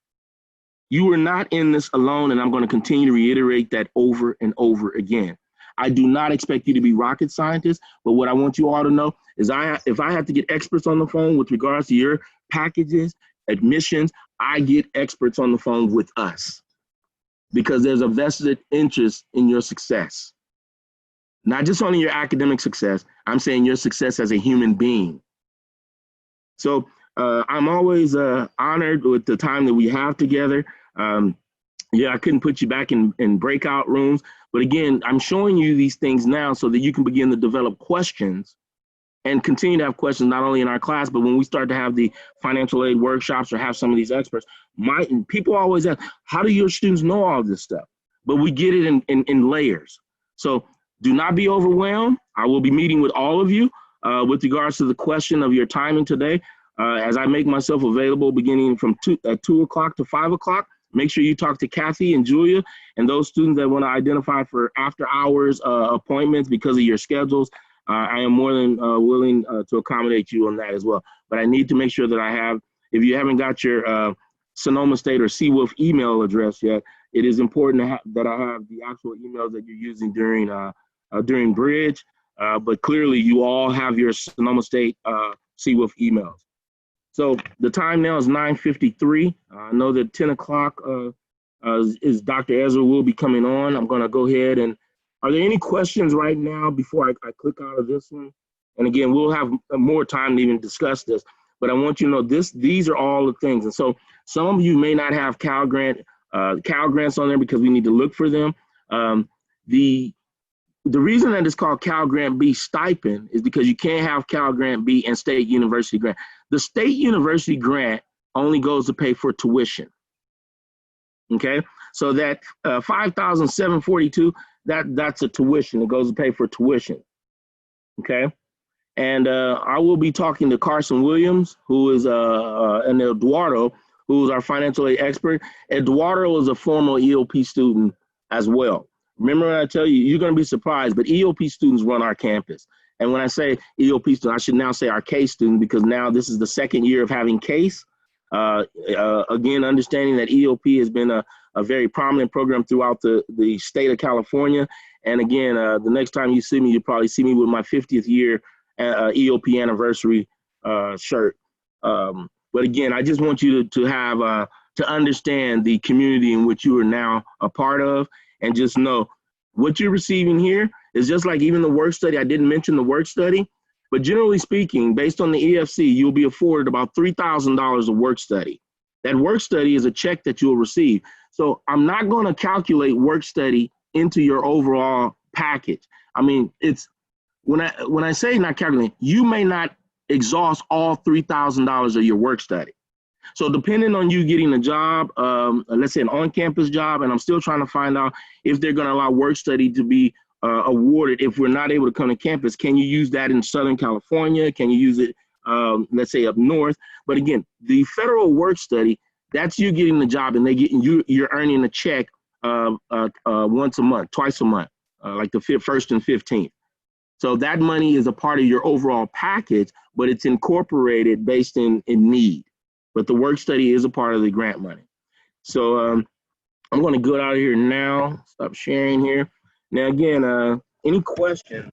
You are not in this alone, and I'm going to continue to reiterate that over and over again. I do not expect you to be rocket scientists, but what I want you all to know is if I have to get experts on the phone with regards to your packages, admissions, I get experts on the phone with us because there's a vested interest in your success. Not just only your academic success, I'm saying your success as a human being. So I'm always honored with the time that we have together. Yeah, I couldn't put you back in breakout rooms, but again, I'm showing you these things now so that you can begin to develop questions and continue to have questions not only in our class, but when we start to have the financial aid workshops or have some of these experts. People always ask, how do your students know all this stuff? But we get it in layers. So do not be overwhelmed. I will be meeting with all of you with regards to the question of your timing today. As I make myself available beginning from 2 o'clock to 5 o'clock, make sure you talk to Kathy and Julia and those students that want to identify for after hours appointments because of your schedules. I am more than willing to accommodate you on that as well. But I need to make sure that I have, if you haven't got your Sonoma State or CWolf email address yet, it is important that I have the actual emails that you're using during Bridge. But clearly you all have your Sonoma State CWolf emails. So the time now is 9:53. I know that 10 o'clock is Dr. Ezra will be coming on. I'm going to go ahead and, are there any questions right now before I click out of this one? And again, we'll have more time to even discuss this, but I want you to know these are all the things. And so some of you may not have Cal Grants on there because we need to look for them. The reason that it's called Cal Grant B stipend is because you can't have Cal Grant B and State University grant. The State University grant only goes to pay for tuition. Okay, so that $5,742, that's a tuition. It goes to pay for tuition. Okay, and I will be talking to Carson Williams, who is and Eduardo, who is our financial aid expert. Eduardo is a former EOP student as well. Remember when I tell you, you're going to be surprised, but EOP students run our campus. And when I say EOP student, I should now say our CASE student because now this is the second year of having CASE. Again, understanding that EOP has been a very prominent program throughout the state of California. And again, the next time you see me, you'll probably see me with my 50th year EOP anniversary shirt. But again, I just want you to have to understand the community in which you are now a part of, and just know what you're receiving here is just like even the work study. I didn't mention the work study, but generally speaking, based on the EFC, you'll be afforded about $3,000 of work study. That work study is a check that you'll receive. So I'm not going to calculate work study into your overall package. I mean, it's when I say not calculating, you may not exhaust all $3,000 of your work study. So depending on you getting a job, let's say an on-campus job, and I'm still trying to find out if they're going to allow work study to be awarded if we're not able to come to campus. Can you use that in Southern California? Can you use it, let's say, up north? But again, the federal work study, that's you getting the job, and you're earning a check once a month, twice a month, like the 1st and 15th. So that money is a part of your overall package, but it's incorporated based in need. But the work study is a part of the grant money. So I'm going to go out of here now. Stop sharing here. Now, again, any questions?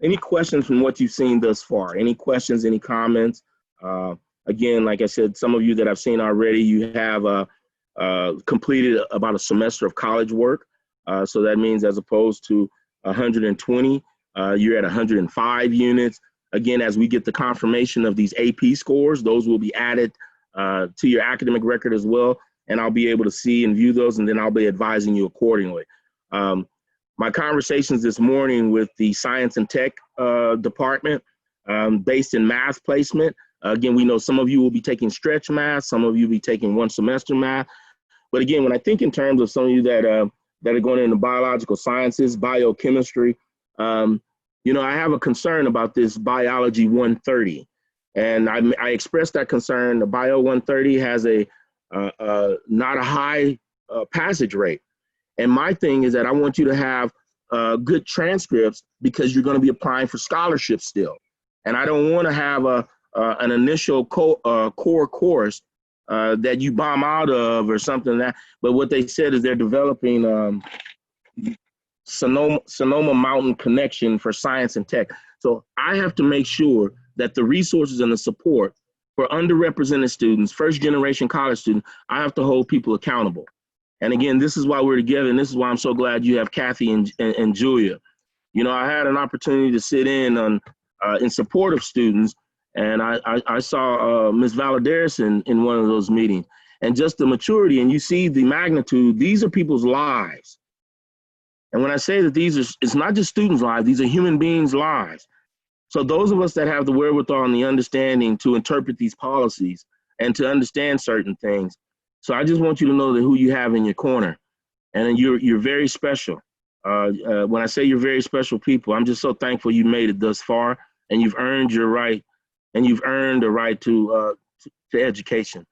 Any questions from what you've seen thus far? Any questions, any comments? Again, like I said, some of you that I've seen already, you have completed about a semester of college work. So that means as opposed to 120, you're at 105 units. Again, as we get the confirmation of these AP scores, those will be added to your academic record as well. And I'll be able to see and view those, and then I'll be advising you accordingly. My conversations this morning with the science and tech department based in math placement. Again, we know some of you will be taking stretch math, some of you will be taking one semester math. But again, when I think in terms of some of you that are going into biological sciences, biochemistry, you know, I have a concern about this biology 130. And I expressed that concern. The bio 130 has not a high passage rate. And my thing is that I want you to have good transcripts because you're going to be applying for scholarships still. And I don't want to have an initial core course that you bomb out of or something like that. But what they said is they're developing Sonoma Mountain Connection for science and tech. So I have to make sure that the resources and the support for underrepresented students, first generation college students, I have to hold people accountable. And again, this is why we're together, and this is why I'm so glad you have Kathy and Julia. You know, I had an opportunity to sit in support of students, and I saw Ms. Valadares in one of those meetings, and just the maturity, and you see the magnitude. These are people's lives. And when I say that it's not just students' lives, these are human beings' lives. So those of us that have the wherewithal and the understanding to interpret these policies and to understand certain things. So I just want you to know that who you have in your corner, and you're very special. When I say you're very special people, I'm just so thankful you made it thus far, and you've earned your right, and you've earned a right to education.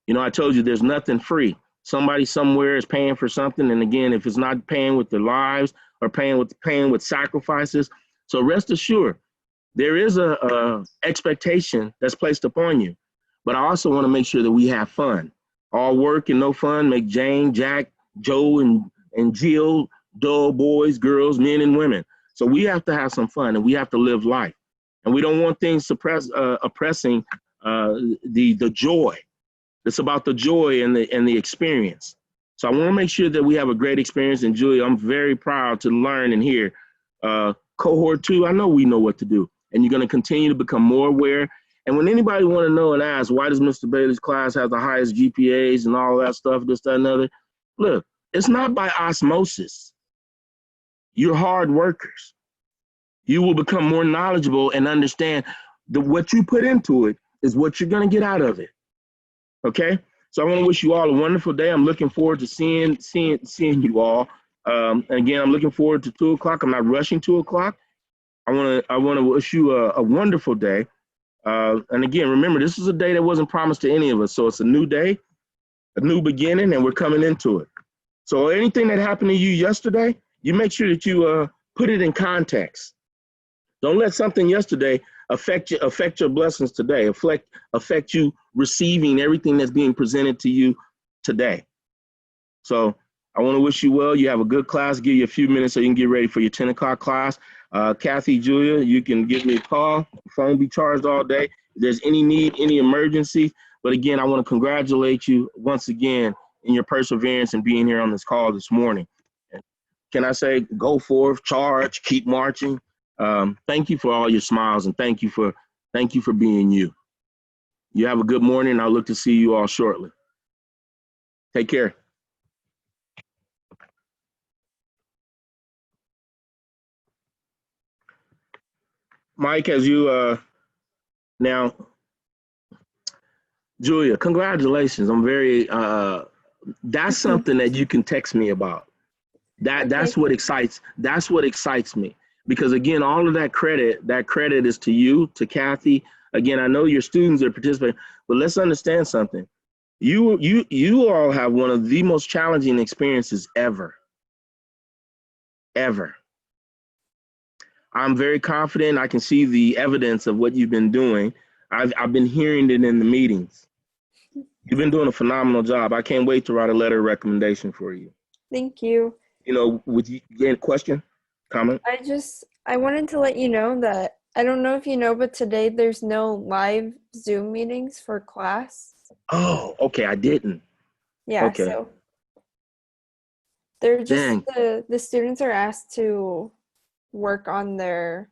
You know, I told you there's nothing free. Somebody somewhere is paying for something, and again, if it's not paying with their lives or paying with sacrifices, so rest assured, there is a expectation that's placed upon you. But I also want to make sure that we have fun. All work and no fun make Jane, Jack, Joe, and Jill dull boys, girls, men, and women. So we have to have some fun, and we have to live life. And we don't want things oppressing the joy. It's about the joy and the experience. So I want to make sure that we have a great experience. And Julia, I'm very proud to learn and hear Cohort 2. I know we know what to do, and you're going to continue to become more aware. And when anybody want to know and ask, why does Mr. Bailey's class have the highest GPAs and all that stuff, this, that, and other? Look, it's not by osmosis. You're hard workers. You will become more knowledgeable and understand that what you put into it is what you're going to get out of it. Okay? So I want to wish you all a wonderful day. I'm looking forward to seeing you all. And again, I'm looking forward to 2 o'clock. I'm not rushing 2 o'clock. I want to wish you a wonderful day. And again, remember, this is a day that wasn't promised to any of us. So it's a new day, a new beginning, and we're coming into it. So anything that happened to you yesterday, you make sure that you put it in context. Don't let something yesterday affect your blessings today, affect you receiving everything that's being presented to you today. So I want to wish you well. You have a good class. Give you a few minutes so you can get ready for your 10 o'clock class. Kathy, Julia, you can give me a call. Phone be charged all day. If there's any need, any emergency. But again, I want to congratulate you once again in your perseverance and being here on this call this morning. Can I say, go forth, charge, keep marching. Thank you for all your smiles, and thank you for being you. You have a good morning. I'll look to see you all shortly. Take care. Mike, as you now, Julia, congratulations. I'm very, that's something that you can text me about. That's what excites me. Because again, all of that credit is to you, to Kathy. Again, I know your students are participating, but let's understand something. You all have one of the most challenging experiences ever. I'm very confident. I can see the evidence of what you've been doing. I've been hearing it in the meetings. You've been doing a phenomenal job. I can't wait to write a letter of recommendation for you. Thank you. You know, with you, again, question, comment? I wanted to let you know that, I don't know if you know, but today there's no live Zoom meetings for class. Oh, okay, I didn't. Yeah, Okay. so they're just, Dang. the students are asked to work on their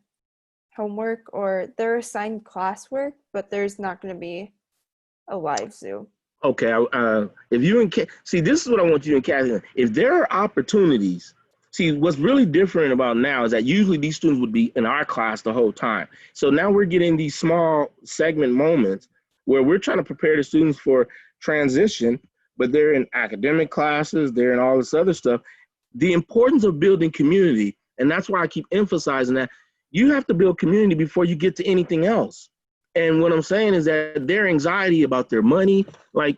homework or their assigned classwork, but there's not going to be a live Zoom. Okay, if you and see, this is what I want you and Kathy. If there are opportunities, see, what's really different about now is that usually these students would be in our class the whole time. So now we're getting these small segment moments where we're trying to prepare the students for transition, but they're in academic classes, they're in all this other stuff. The importance of building community, and that's why I keep emphasizing that you have to build community before you get to anything else. And what I'm saying is that their anxiety about their money, like,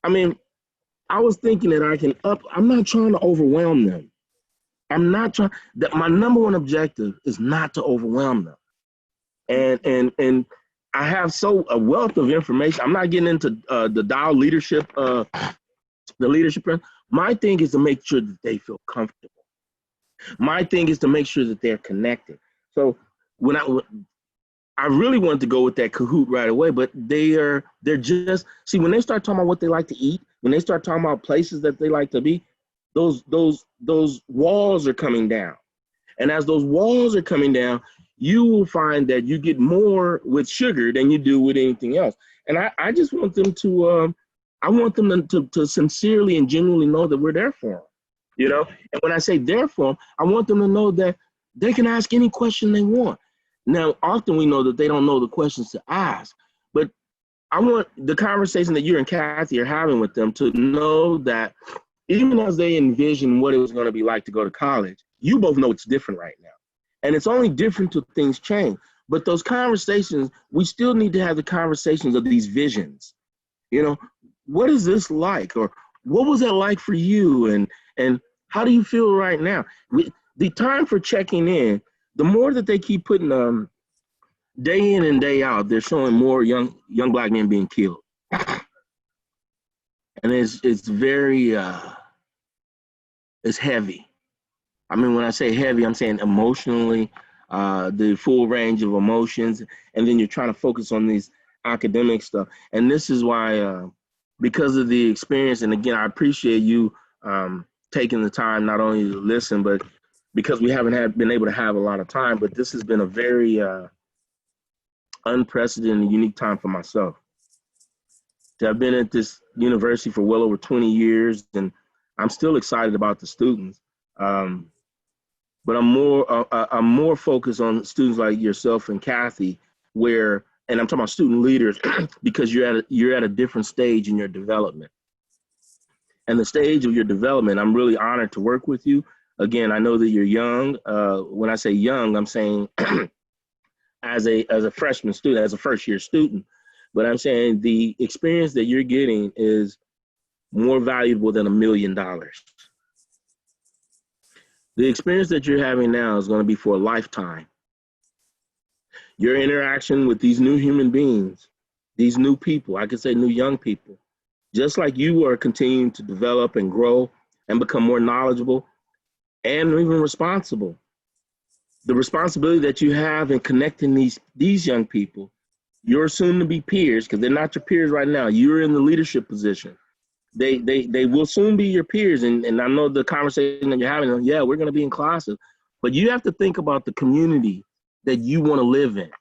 I mean, I was thinking that I'm not trying to overwhelm them. I'm not trying, that my number one objective is not to overwhelm them. And I have a wealth of information. I'm not getting into the Dow leadership, the leadership. My thing is to make sure that they feel comfortable. My thing is to make sure that they're connected. So when I really wanted to go with that Kahoot right away, but they're just, see, when they start talking about what they like to eat, when they start talking about places that they like to be, those walls are coming down. And as those walls are coming down, you will find that you get more with sugar than you do with anything else. And I just want them to sincerely and genuinely know that we're there for them, you know? And when I say there for them, I want them to know that they can ask any question they want. Now, often we know that they don't know the questions to ask, but I want the conversation that you and Kathy are having with them to know that even as they envision what it was going to be like to go to college, you both know it's different right now. And it's only different till things change. But those conversations, we still need to have the conversations of these visions. You know, what is this like? Or what was that like for you? And how do you feel right now? The time for checking in, the more that they keep putting day in and day out, they're showing more young Black men being killed. And it's very, it's heavy. I mean, when I say heavy, I'm saying emotionally, the full range of emotions, and then you're trying to focus on these academic stuff. And this is why, because of the experience, and again, I appreciate you taking the time not only to listen, but because we haven't been able to have a lot of time, but this has been a very unprecedented, unique time for myself. I've been at this university for well over 20 years, and I'm still excited about the students. But I'm more focused on students like yourself and Kathy, and I'm talking about student leaders, because you're at a different stage in your development. And the stage of your development, I'm really honored to work with you. Again, I know that you're young. When I say young, I'm saying as a freshman student, as a first year student. But I'm saying the experience that you're getting is more valuable than $1 million. The experience that you're having now is going to be for a lifetime. Your interaction with these new human beings, these new people, I could say new young people, just like you are continuing to develop and grow and become more knowledgeable and even responsible. The responsibility that you have in connecting these young people, your soon to be peers, because they're not your peers right now. You're in the leadership position. They will soon be your peers. And I know the conversation that you're having, yeah, we're going to be in classes, but you have to think about the community that you want to live in.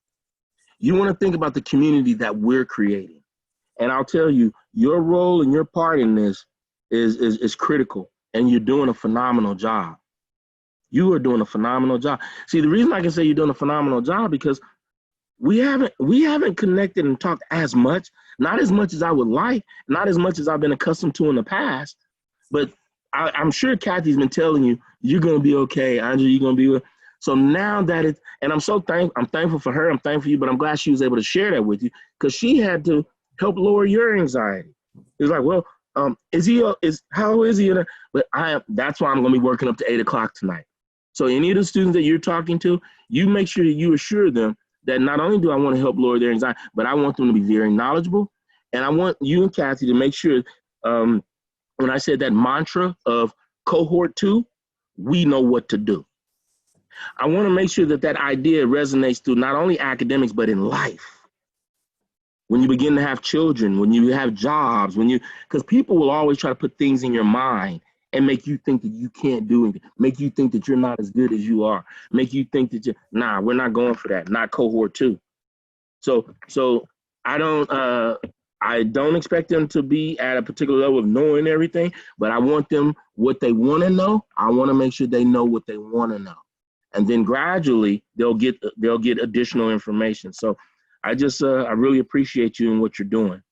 You want to think about the community that we're creating. And I'll tell you, your role and your part in this is critical, and you're doing a phenomenal job. You are doing a phenomenal job. See, the reason I can say you're doing a phenomenal job because we haven't connected and talked as much, not as much as I would like, not as much as I've been accustomed to in the past, but I'm sure Kathy's been telling you, you're going to be okay. Andrew, you're going to be. So now that it's, and I'm thankful for her. I'm thankful for you, but I'm glad she was able to share that with you because she had to help lower your anxiety. It's like, well, how is he? But that's why I'm going to be working up to 8 o'clock tonight. So any of the students that you're talking to, you make sure that you assure them that not only do I want to help lower their anxiety, but I want them to be very knowledgeable. And I want you and Kathy to make sure, when I said that mantra of cohort 2, we know what to do. I want to make sure that that idea resonates through not only academics, but in life. When you begin to have children, when you have jobs, because people will always try to put things in your mind and make you think that you can't do anything, make you think that you're not as good as you are, make you think that we're not going for that, not cohort 2. So I don't expect them to be at a particular level of knowing everything, but I want them what they want to know. I want to make sure they know what they want to know. And then gradually they'll get additional information. So I really appreciate you and what you're doing.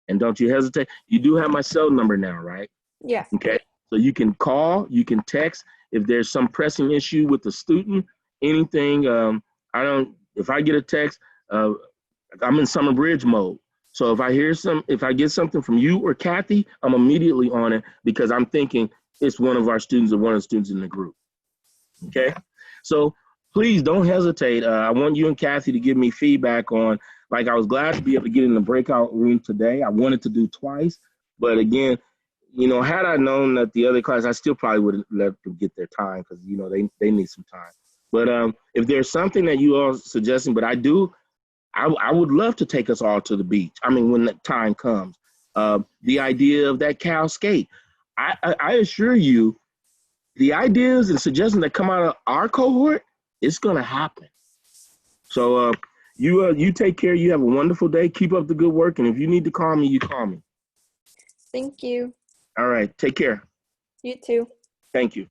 And don't you hesitate. You do have my cell number now, right? Yeah. Okay. So you can call, you can text if there's some pressing issue with the student, anything. If I get a text, I'm in summer bridge mode. So if I get something from you or Kathy, I'm immediately on it because I'm thinking it's one of our students or one of the students in the group. Okay. So please don't hesitate. I want you and Kathy to give me feedback on, like, I was glad to be able to get in the breakout room today. I wanted to do twice, but again, had I known that the other class, I still probably would have let them get their time because, they need some time. But if there's something that you all suggesting, but I would love to take us all to the beach. I mean, when the time comes, the idea of that Cal skate, I assure you, the ideas and suggestions that come out of our cohort, it's going to happen. So you take care. You have a wonderful day. Keep up the good work. And if you need to call me, you call me. Thank you. All right. Take care. You too. Thank you.